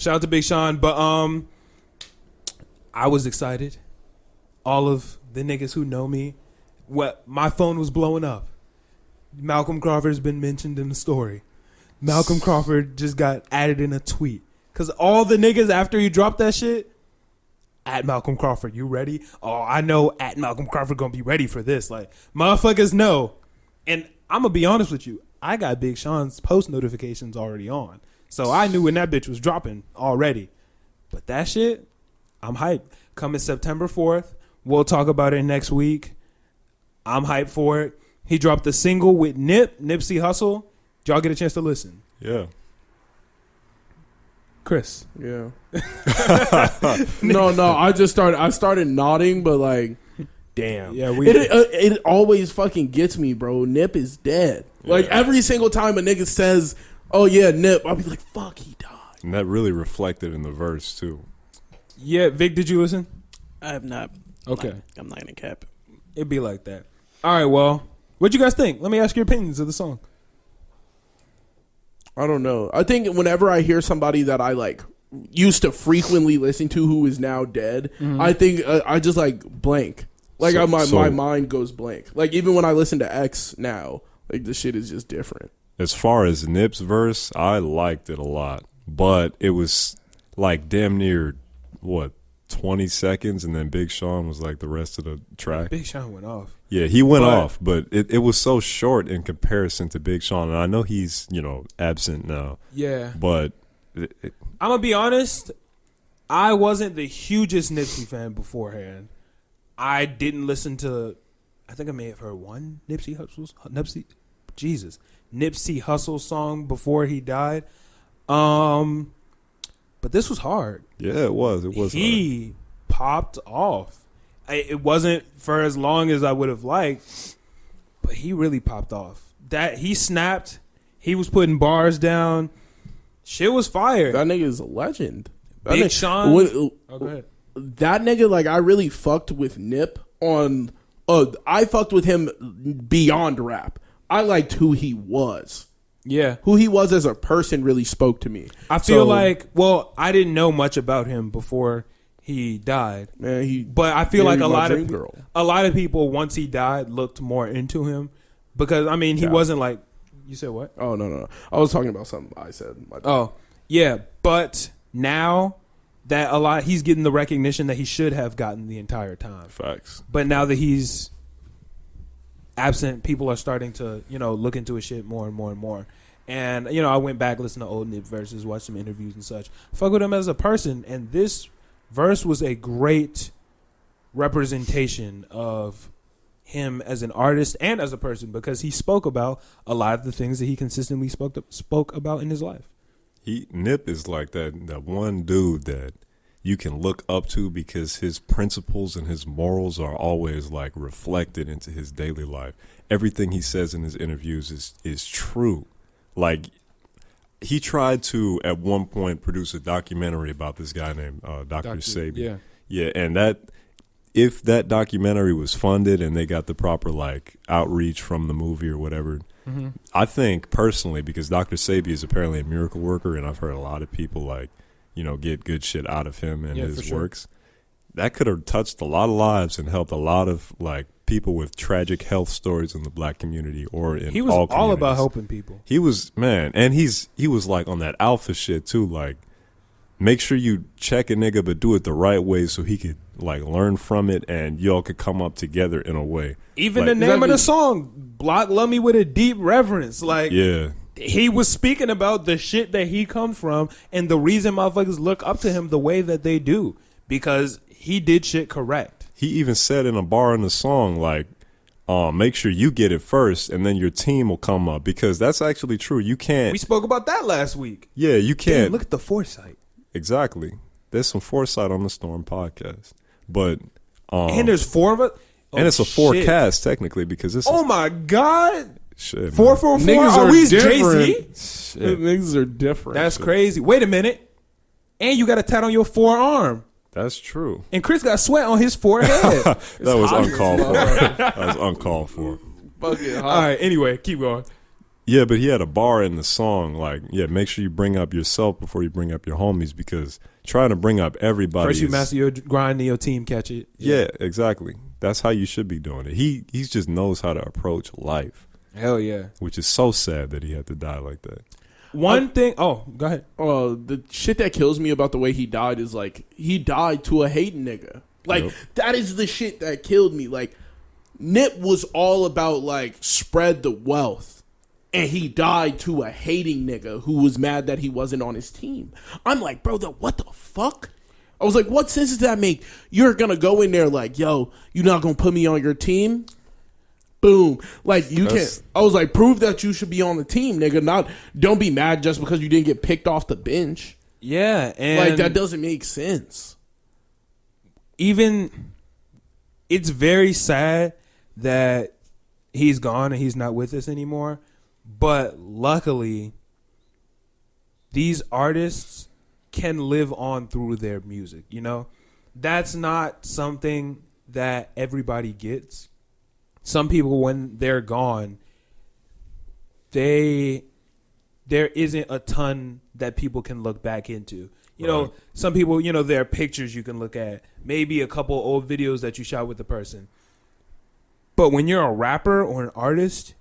Shout out to Big Sean. But I was excited. All of the niggas who know me, my phone was blowing up. Malcolm Crawford's been mentioned in the story. Malcolm Crawford just got added in a tweet. Because all the niggas after he dropped that shit, at Malcolm Crawford, you ready? Oh, I know at Malcolm Crawford gonna be ready for this. Like, motherfuckers know. And I'm gonna be honest with you. I got Big Sean's post notifications already on. So I knew when that bitch was dropping already. But that shit, I'm hyped. Coming September 4th. We'll talk about it next week. I'm hyped for it. He dropped a single with Nipsey Hussle. Did y'all get a chance to listen? Yeah. Chris. Yeah. No. I started nodding, but like, damn. Yeah, it always fucking gets me, bro. Nip is dead. Yeah. Like every single time a nigga says, "Oh yeah, Nip," I'll be like, "Fuck, he died." And that really reflected in the verse too. Yeah, Vic, did you listen? I have not. Okay. I'm not gonna cap. It'd be like that. All right, well, what'd you guys think? Let me ask your opinions of the song. I don't know. I think whenever I hear somebody that I like used to frequently listen to who is now dead, I think I just like blank. Like my mind goes blank. Like even when I listen to X now, like the shit is just different. As far as Nip's verse, I liked it a lot, but it was like damn near 20 seconds, and then Big Sean was like the rest of the track. Big Sean went off. Yeah, he went off, but it was so short in comparison to Big Sean. And I know he's, absent now. Yeah. But I'm going to be honest. I wasn't the hugest Nipsey fan beforehand. I didn't listen to, I think I may have heard one Nipsey Hussle song before he died. But this was hard. Yeah, it was. He popped off. It wasn't for as long as I would have liked, but he really popped off. That he snapped. He was putting bars down. Shit was fire. That nigga is a legend. Big Sean. Go ahead. That nigga, like, I really fucked with Nip on. I fucked with him beyond rap. I liked who he was. Yeah. Who he was as a person really spoke to me. I feel like, I didn't know much about him before he died. Man, but I feel like a lot of people once he died looked more into him because he wasn't like, you said what? Oh no. I was talking about something I said. Oh, yeah, but now that he's getting the recognition that he should have gotten the entire time. Facts. But now that he's absent, people are starting to, look into his shit more and more and more. And, I went back, listened to old Nip verses, watched some interviews and such. Fuck with him as a person. And this verse was a great representation of him as an artist and as a person because he spoke about a lot of the things that he consistently spoke about in his life. Nip is like that one dude that you can look up to because his principles and his morals are always like reflected into his daily life. Everything he says in his interviews is true. Like he tried to at one point produce a documentary about this guy named Dr. Sebi. Yeah, and if that documentary was funded and they got the proper like outreach from the movie or whatever, I think personally, because Dr. Sebi is apparently a miracle worker, and I've heard a lot of people like, get good shit out of him and his works. That could have touched a lot of lives and helped a lot of like people with tragic health stories in the black community or in all communities. He was all about helping people. He was, man, and he was like on that alpha shit too, like make sure you check a nigga but do it the right way so he could like learn from it and y'all could come up together in a way. Even like, the name of the song, Block Love Me with a Deep Reverence. Like, yeah. He was speaking about the shit that he comes from and the reason motherfuckers look up to him the way that they do because he did shit correct. He even said in a bar in the song, like, make sure you get it first and then your team will come up because that's actually true. You can't. We spoke about that last week. Yeah, you can't. Damn, look at the foresight. Exactly. There's some foresight on the Storm podcast. But and there's 4 of us. Oh, and it's a forecast technically because it's my God. Shit, 444. Are we Jay-Z? Niggas are different. That's crazy. Wait a minute. And you got a tat on your forearm. That's true. And Chris got sweat on his forehead. That was uncalled for. That was uncalled for. All right. Anyway, keep going. Yeah, but he had a bar in the song, like, yeah, make sure you bring up yourself before you bring up your homies, because trying to bring up everybody First you master your grind and your team catch it. Yeah, exactly. That's how you should be doing it. He just knows how to approach life. Hell yeah. Which is so sad that he had to die like that. One thing. Oh, go ahead. The shit that kills me about the way he died is like he died to a hating nigga. Like that is the shit that killed me. Like Nip was all about like spread the wealth, and he died to a hating nigga who was mad that he wasn't on his team. I'm like, bro, what the fuck? I was like, what sense does that make? You're gonna go in there like, yo, you're not gonna put me on your team? Boom. Like, you can't. I was like, prove that you should be on the team, nigga. Don't be mad just because you didn't get picked off the bench. Yeah. And like, that doesn't make sense. Even, it's very sad that he's gone and he's not with us anymore. But luckily, these artists can live on through their music, you know? That's not something that everybody gets. Some people, when they're gone, there isn't a ton that people can look back into. You know, some people, you know, there are pictures you can look at, maybe a couple old videos that you shot with the person. But when you're a rapper or an artist,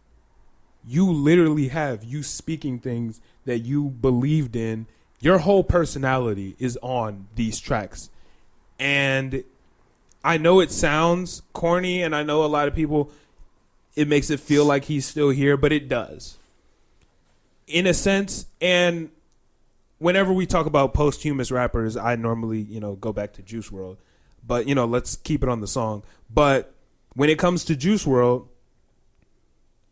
you literally have you speaking things that you believed in. Your whole personality is on these tracks. And I know it sounds corny, and I know a lot of people, it makes it feel like he's still here, but it does. In a sense, and whenever we talk about posthumous rappers, I normally, you know, go back to Juice WRLD. But, you know, let's keep it on the song. But when it comes to Juice WRLD,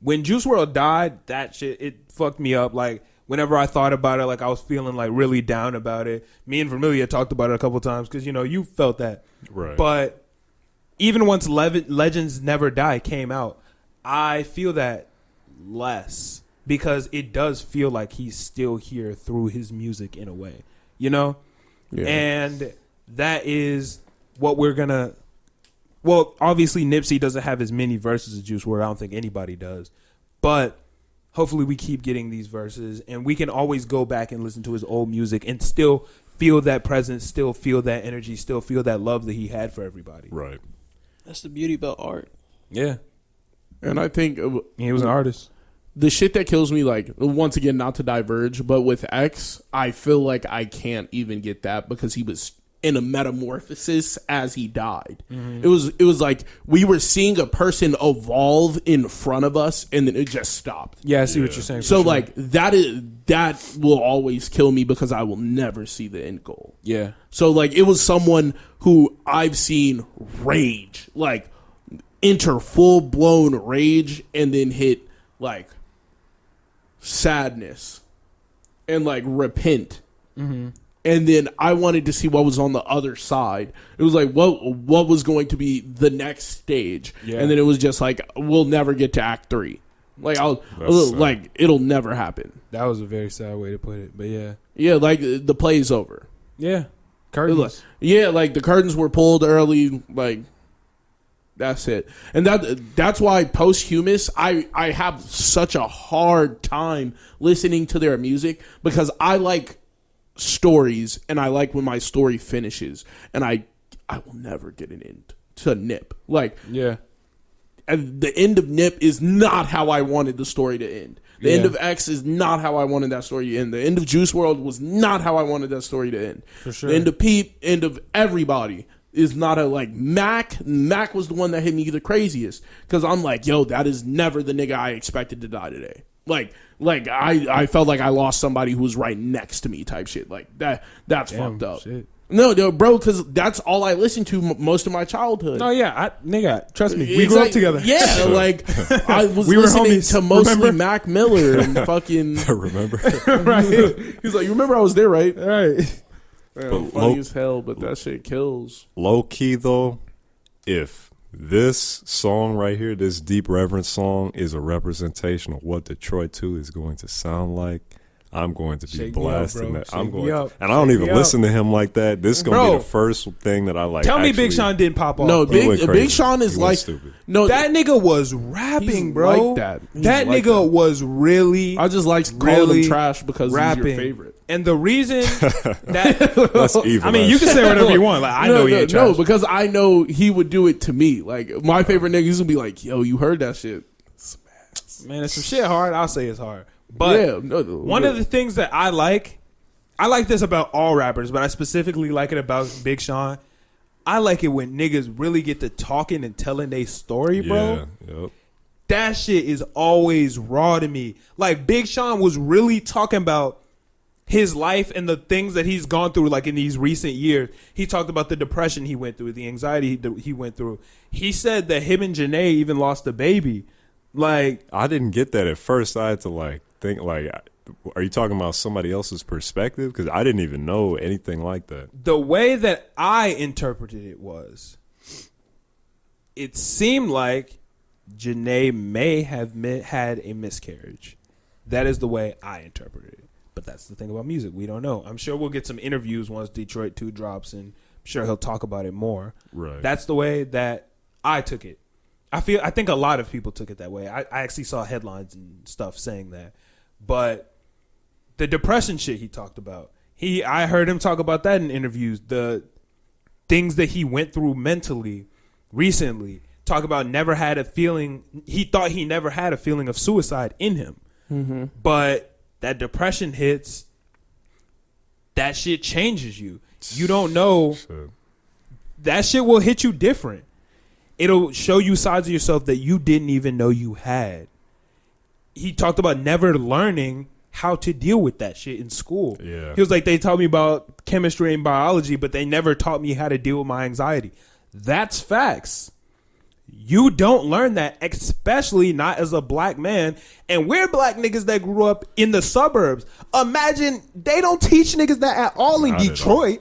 when Juice WRLD died, that shit, it fucked me up. Like, whenever I thought about it, like, I was feeling, like, really down about it. Me and Vermilia talked about it a couple times because, you know, you felt that. Right. But even once Legends Never Die came out, I feel that less because it does feel like he's still here through his music in a way, you know? Yeah. And that is what we're going to... Well, obviously, Nipsey doesn't have as many verses as Juice WRLD. I don't think anybody does. But hopefully we keep getting these verses, and we can always go back and listen to his old music and still feel that presence, still feel that energy, still feel that love that he had for everybody. Right. That's the beauty about art. Yeah. And I think... he was an artist. The shit that kills me, like, once again, not to diverge, but with X, I feel like I can't even get that because he was in a metamorphosis as he died. Mm-hmm. It was like we were seeing a person evolve in front of us, and then it just stopped. Yeah, I see what you're saying. So, like, that will always kill me because I will never see the end goal. Yeah. So, like, it was someone who I've seen rage, like, enter full-blown rage, and then hit, like, sadness and, like, repent. Mm-hmm. And then I wanted to see what was on the other side. It was like, what was going to be the next stage? Yeah. And then it was just like, we'll never get to Act 3. Like, it'll never happen. That was a very sad way to put it, but yeah. Yeah, like, the play's over. Yeah. Curtains. Yeah, like, the curtains were pulled early, like, that's it. And that's why posthumous, I have such a hard time listening to their music because I like stories, and I like when my story finishes, and I will never get an end to Nip. Like, yeah, and the end of Nip is not how I wanted the story to end. The end of X is not how I wanted that story to end. The end of Juice WRLD was not how I wanted that story to end. For sure. The end of Peep, end of everybody is not a, like, Mac was the one that hit me the craziest because I'm like, yo, that is never the nigga I expected to die today. Like I felt like I lost somebody who was right next to me type shit. Like, that's fucked up. Shit. No, bro, because that's all I listened to most of my childhood. No, yeah, nigga, trust me, we grew up together. Yeah, like, I was listening to mostly Mac Miller and fucking... Remember? Right. He's like, you remember I was there, right? Right. Man, funny as hell, but that shit kills. Low key, though, if this song right here, this Deep Reverence song, is a representation of what Detroit 2 is going to sound like, I'm going to be Shake me up, blasting bro. that. I'm Shake me going, up. and I don't Shake even me up. listen to him like that. This is gonna Bro, be the first thing that I like. Tell me actually, Big Sean didn't pop off. No, bro. He went Big crazy. Sean is He went like stupid. no. That nigga was rapping, he's bro. like that. He's That like nigga that. was really. I just like calling really him trash because rapping. he's your favorite. And the reason that That's evil. I mean, you can say whatever you want. Like I know he ain't trash. No, because I know he would do it to me. Like my favorite nigga, he's gonna be like, "Yo, you heard that shit?" Man, it's some shit hard. I'll say it's hard. But yeah, one of the things that I like this about all rappers, but I specifically like it about Big Sean. I like it when niggas really get to talking and telling their story, bro. Yeah, yep. That shit is always raw to me. Like Big Sean was really talking about his life and the things that he's gone through, like in these recent years. He talked about the depression he went through, the anxiety he went through. He said that him and Janae even lost a baby. Like, I didn't get that at first. I had to like think like, are you talking about somebody else's perspective? Because I didn't even know anything like that. the way that I interpreted it was, it seemed like Janae may have had a miscarriage. That is the way I interpreted it. But that's the thing about music. We don't know. I'm sure we'll get some interviews once Detroit 2 drops, and I'm sure he'll talk about it more. Right. That's the way that I took it. I think a lot of people took it that way. I actually saw headlines and stuff saying that. But the depression shit he talked about, I heard him talk about that in interviews. The things that he went through mentally recently. Talk about never had a feeling. He thought he never had a feeling of suicide in him. Mm-hmm. But that depression hits. That shit changes you. You don't know. Shit. That shit will hit you different. It'll show you sides of yourself that you didn't even know you had. He talked about never learning how to deal with that shit in school. Yeah. He was like, they taught me about chemistry and biology, but they never taught me how to deal with my anxiety. That's facts. You don't learn that, especially not as a black man. And we're black niggas that grew up in the suburbs. Imagine they don't teach niggas that at all in Not at all. Detroit.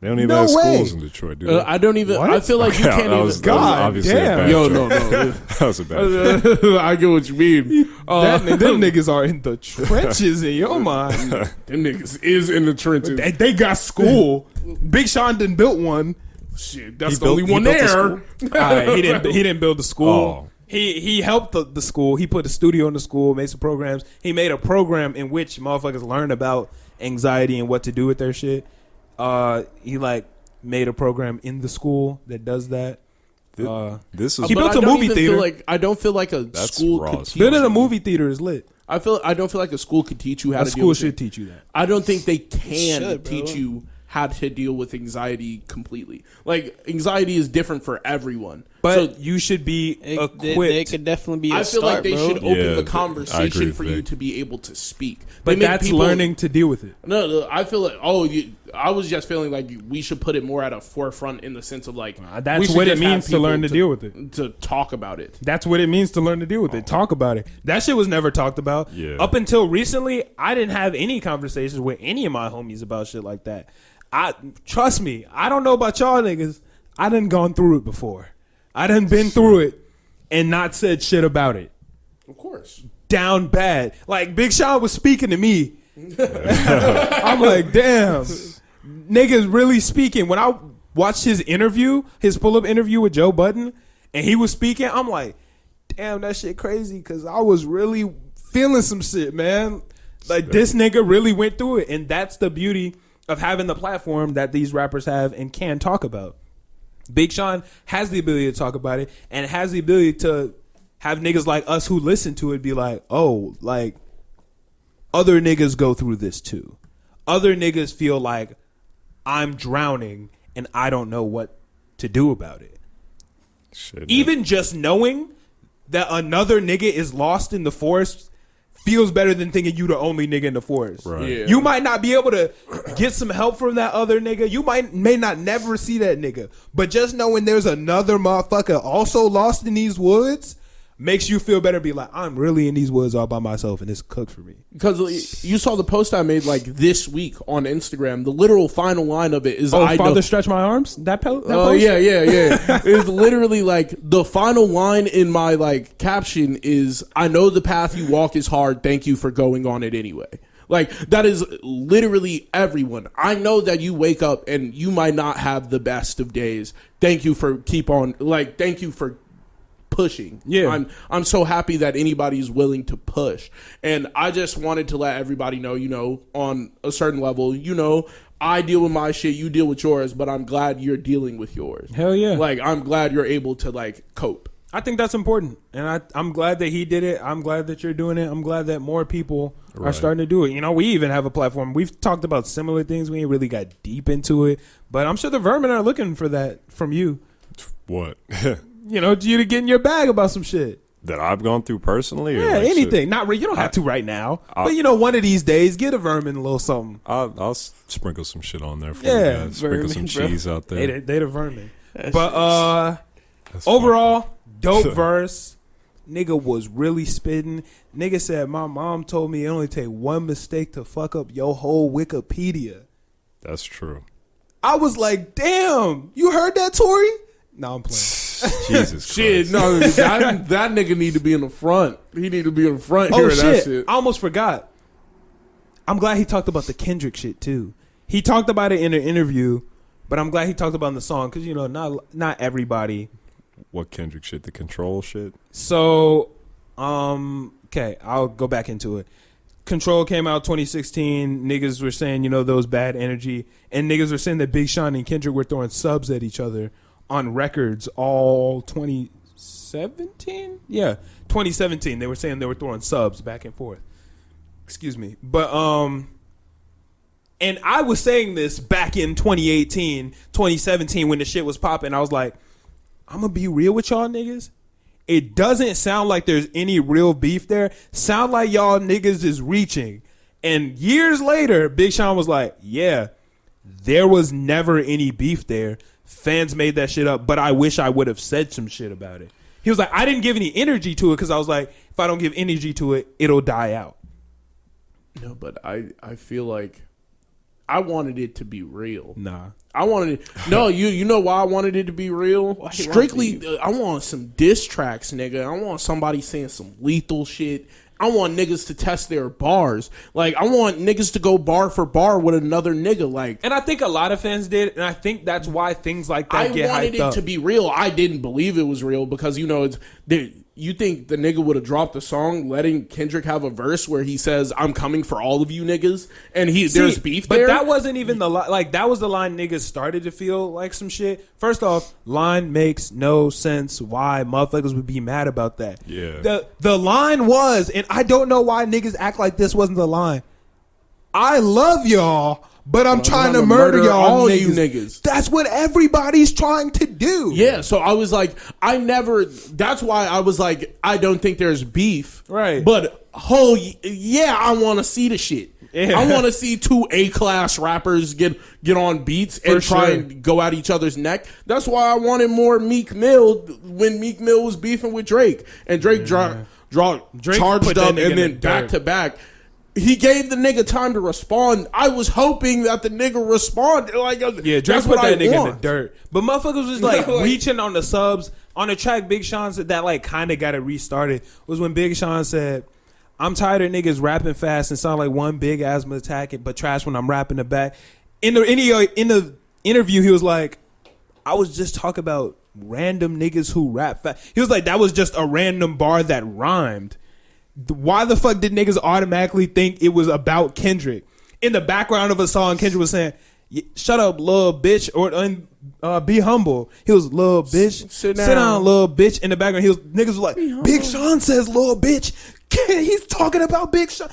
They don't even No have way. schools in Detroit, do they? I don't even. What? I feel like you can't that even. was, God obviously damn. a bad Yo, joke. no. That was a bad joke. I get what you mean. Them niggas are in the trenches in your mind. Them niggas is in the trenches. They got school. Big Sean done built one. Shit, that's He the only built- he one built the there. school? He didn't build the school. Oh. He helped the school. He put a studio in the school, made some programs. He made a program in which motherfuckers learn about anxiety and what to do with their shit. He like made a program in the school that does that. This is He But built I a don't movie even theater. Feel like, I don't feel like a That's school raw could as teach Building you. a movie theater is lit. I don't feel like a school could teach you how A to deal school with should it. teach you that. I don't think they can should, bro. teach you how to deal with anxiety completely. Like anxiety is different for everyone. But you should be They equipped. could definitely be a I feel start, like they bro. should open Yeah, the I agree conversation with for you Vic. to be able to speak. but They make that's people- learning to deal with it. No, I feel like I was just feeling like we should put it more at a forefront in the sense of like That's we should what it just have means to learn to people deal with it. to talk about it. That's what it means to learn to deal with it. Talk about it. That shit was never talked about. Yeah. Up until recently, I didn't have any conversations with any of my homies about shit like that. Trust me, I don't know about y'all niggas. I done gone through it before. I done been through it and not said shit about it. Of course. Down bad. Like Big Sean was speaking to me. I'm like, damn. Niggas really speaking. When I watched his interview, his pull-up interview with Joe Budden, and he was speaking, I'm like, damn, that shit crazy, because I was really feeling some shit, man. Like, this nigga really went through it, and that's the beauty of having the platform that these rappers have and can talk about. Big Sean has the ability to talk about it and has the ability to have niggas like us who listen to it be like, oh, like, other niggas go through this too. Other niggas feel like I'm drowning and I don't know what to do about it. Shit, Even just knowing that another nigga is lost in the forest feels better than thinking you the only nigga in the forest. Right. Yeah. You might not be able to get some help from that other nigga. You may not never see that nigga. But just knowing there's another motherfucker also lost in these woods, makes you feel better. Be like, I'm really in these woods all by myself, and it's cooked for me. Because you saw the post I made like this week on Instagram. The literal final line of it is, "Oh, Father, stretch my arms." That post. Oh yeah. It's literally like the final line in my like caption is, "I know the path you walk is hard. Thank you for going on it anyway." Like, that is literally everyone. I know that you wake up and you might not have the best of days. Thank you for thank you for pushing. Yeah. I'm so happy that anybody's willing to push. And I just wanted to let everybody know, on a certain level, I deal with my shit, you deal with yours, but I'm glad you're dealing with yours. Hell yeah. Like, I'm glad you're able to like cope. I think that's important, and I'm glad that he did it. I'm glad that you're doing it. I'm glad that more people are starting to do it. We even have a platform. We've talked about similar things. We ain't really got deep into it, but I'm sure the vermin are looking for that from you. What? You to get in your bag about some shit that I've gone through personally. Yeah, or anything. Shit? Not really. You don't have to right now, but one of these days, get a vermin a little something. I'll sprinkle some shit on there for you guys. Sprinkle some cheese out there. They the vermin. But overall. Dope verse. Nigga was really spitting. Nigga said, my mom told me it only take one mistake to fuck up your whole Wikipedia. That's true. I was like, damn, you heard that, Tory? No, I'm playing. Jesus Christ. Shit, no, that nigga need to be in the front. He need to be in the front Oh, hearing shit. that shit. I almost forgot. I'm glad he talked about the Kendrick shit, too. He talked about it in an interview, but I'm glad he talked about it in the song, because, not everybody... What Kendrick shit? The Control shit? So, okay, I'll go back into it. Control came out 2016. Niggas were saying, those bad energy. And niggas were saying that Big Sean and Kendrick were throwing subs at each other on records all 2017? Yeah, 2017. They were saying they were throwing subs back and forth. Excuse me. But, and I was saying this back in 2018, 2017 when the shit was popping. I was like, I'm going to be real with y'all niggas. It doesn't sound like there's any real beef there. Sound like y'all niggas is reaching. And years later, Big Sean was like, yeah, there was never any beef there. Fans made that shit up, but I wish I would have said some shit about it. He was like, I didn't give any energy to it because I was like, if I don't give energy to it, it'll die out. No, but I feel like I wanted it to be real. Nah. I wanted it. No, you know why I wanted it to be real? Strictly, I want some diss tracks, nigga. I want somebody saying some lethal shit. I want niggas to test their bars. Like, I want niggas to go bar for bar with another nigga. Like, and I think a lot of fans did, and I think that's why things like that get hyped up. I wanted it to be real. I didn't believe it was real because you think the nigga would have dropped a song letting Kendrick have a verse where he says, I'm coming for all of you niggas, and there's beef there? But that wasn't even the line. Like, that was the line niggas started to feel like some shit. First off, line makes no sense why motherfuckers would be mad about that. Yeah. The line was, and I don't know why niggas act like this wasn't the line. I love y'all, but I'm trying to murder y'all all niggas. You niggas. That's what everybody's trying to do. Yeah, so I was like, that's why I was like, I don't think there's beef. Right. But, yeah, I want to see the shit. Yeah. I want to see two A-class rappers get on beats and try and go at each other's neck. That's why I wanted more Meek Mill when Meek Mill was beefing with Drake. And Drake charged up and then back to back. He gave the nigga time to respond. I was hoping that the nigga responded. Like, yeah, Drake put that nigga in the dirt. But motherfuckers was like reaching on the subs. On the track Big Sean said that like kind of got it restarted was when Big Sean said, I'm tired of niggas rapping fast and sound like one big asthma attack, but trash when I'm rapping the back. In the interview, he was like, I was just talking about random niggas who rap fast. He was like, that was just a random bar that rhymed. Why the fuck did niggas automatically think it was about Kendrick? In the background of a song, Kendrick was saying, shut up, little bitch, or be humble. He was, little bitch. Sit down, little bitch. In the background, niggas was like, Big Sean says, little bitch. He's talking about Big Sean.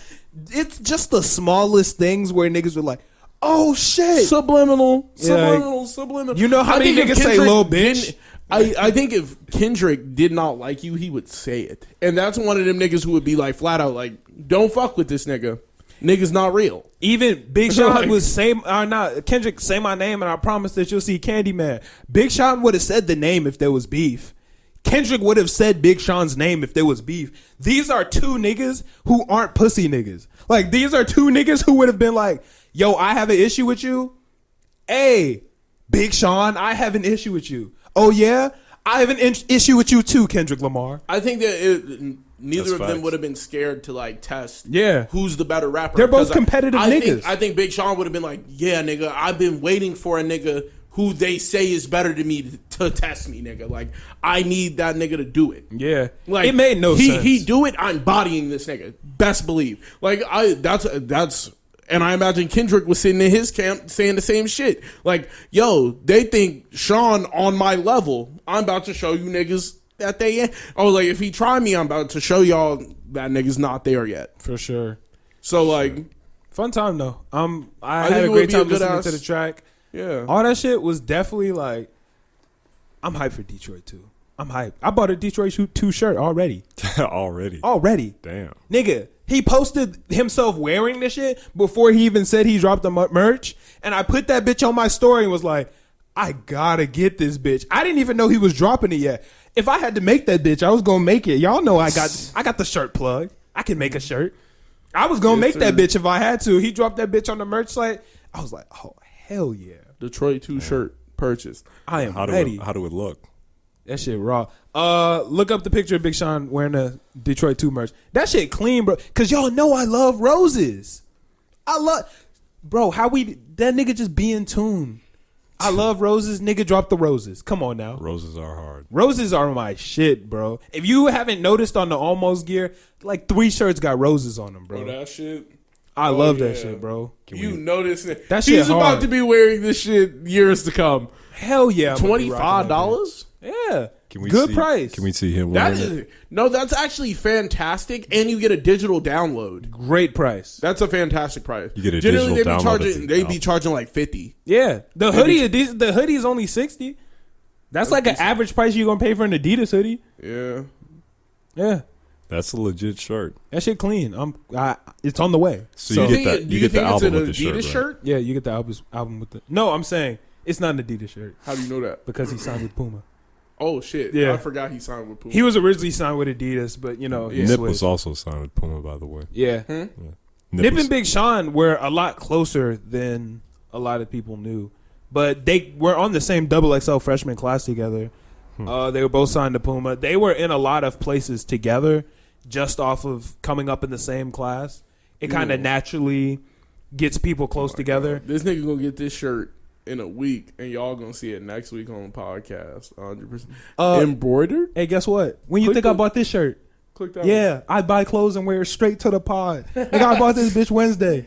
It's just the smallest things where niggas were like, oh shit. Subliminal. You know how many niggas say little bitch? I think if Kendrick did not like you, he would say it. And that's one of them niggas who would be like flat out like, don't fuck with this nigga. Nigga's not real. Even Big Sean was Kendrick, say my name and I promise that you'll see Candyman. Big Sean would have said the name if there was beef. Kendrick would have said Big Sean's name if there was beef. These are two niggas who aren't pussy niggas. Like, these are two niggas who would have been like, yo, I have an issue with you. Hey, Big Sean, I have an issue with you. Oh, yeah? I have an issue with you too, Kendrick Lamar. I think that neither That's of them facts. would have been scared to like test who's the better rapper. They're both 'Cause competitive niggas. I think Big Sean would have been like, yeah, nigga, I've been waiting for a nigga who they say is better than me to test me, nigga. Like, I need that nigga to do it. Yeah. Like, it made no sense. He do it, I'm bodying this nigga. Best believe. Like, that's and I imagine Kendrick was sitting in his camp saying the same shit. Like, yo, they think Sean on my level. I'm about to show you niggas that they ain't. Oh, like, if he try me, I'm about to show y'all that nigga's not there yet. For sure. So, like, fun time, though. I think had it a would great be a time good listening ass- to the track. yeah. All that shit was definitely like, I'm hyped for Detroit, too. I'm hyped. I bought a Detroit 2 shirt already. Already. Damn. Nigga, he posted himself wearing this shit before he even said he dropped the merch. And I put that bitch on my story and was like, I gotta get this bitch. I didn't even know he was dropping it yet. If I had to make that bitch, I was gonna make it. Y'all know I got the shirt plug. I can make a shirt. I was gonna make that bitch if I had to. He dropped that bitch on the merch site. I was like, oh, hell yeah. Detroit 2 shirt purchased. I am How ready. do it look? That shit raw. Look up the picture of Big Sean wearing the Detroit 2 merch. That shit clean, bro. Cause y'all know I love roses. Bro, that nigga just be in tune. I love roses. Nigga, drop the roses. Come on now. Roses are hard. Roses are my shit, bro. If you haven't noticed on the Almost gear, like 3 shirts got roses on them, bro. Bro, that shit. I love that shit, bro. You notice it. That shit He's about hard. to be wearing this shit years to come. Hell yeah. I'm gonna be rocking that $25? bitch. Yeah. Can we Good see, price. Can we see him That wearing it? is that's actually fantastic, and you get a digital download. Great price. That's a fantastic price. You get a Generally, digital download they be charging like 50. Yeah. The hoodie is only 60. That's like an average price you're gonna pay for an Adidas hoodie. Yeah. Yeah. That's a legit shirt. That shit clean. It's on the way. So you get that. Do You you get the think it's album an with the shirt. Adidas Right? shirt? Yeah, you get the album with the. No, I'm saying it's not an Adidas shirt How do you know that? because he signed with Puma. Oh shit! Yeah. I forgot he signed with Puma. He was originally signed with Adidas, but he Nip switched. was also signed with Puma, by the way. Yeah. Nip and Big Sean were a lot closer than a lot of people knew, but they were on the same XXL freshman class together. They were both signed to Puma. They were in a lot of places together, just off of coming up in the same class. It kind of naturally gets people close together. God. This nigga gonna get this shirt in a week, and y'all gonna see it next week on the podcast. 100%. Embroidered. Hey, guess what? When you Click think I the- bought this shirt? Click that. Yeah, I buy clothes and wear it straight to the pod. Like, I bought this bitch Wednesday.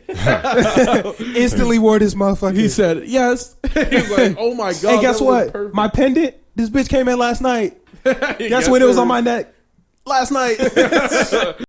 Instantly wore this motherfucker. He said yes. He's like, oh my god. Hey, guess that was what? perfect. My pendant, this bitch came in last night. Guess when it was on my neck? Last night.